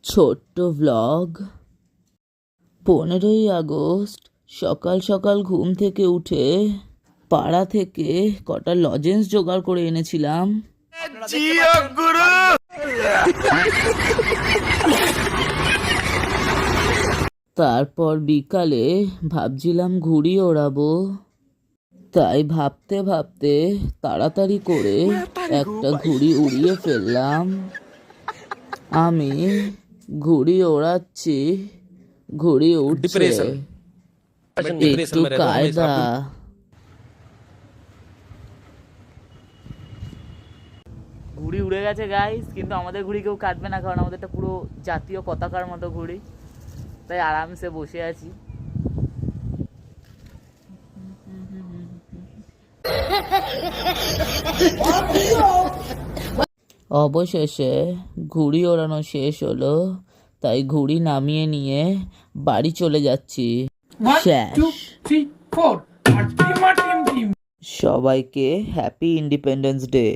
ছোট্ট vlog. 15ই August সকাল সকাল ঘুম থেকে উঠে পাড়া থেকে কটা লজেন্স জোগাড় করে এনেছিলাম। তারপর বিকালে ভাবছিলাম ঘুড়ি ওড়াবো, তাই ভাবতে ভাবতে তাড়াতাড়ি করে একটা ঘুড়ি উড়িয়ে ফেললাম। আমি ঘুড়ি ওড়াচ্ছি, ঘুড়ি উঠছে, একটু কায়দা। ঘুড়ি উড়ে গেছে গাইস, কিন্তু আমাদের ঘুড়ি কেউ কাটবে না, কারণ আমাদেরটা পুরো জাতীয় পতাকার মতো ঘুড়ি, তাই আরামসে বসে আছি। অবশেষে ঘুড়ি ওড়ানো শেষ হলো, তাই ঘুড়ি নামিয়ে নিয়ে বাড়ি চলে যাচ্ছি। সবাইকে হ্যাপি ইন্ডিপেন্ডেন্স ডে।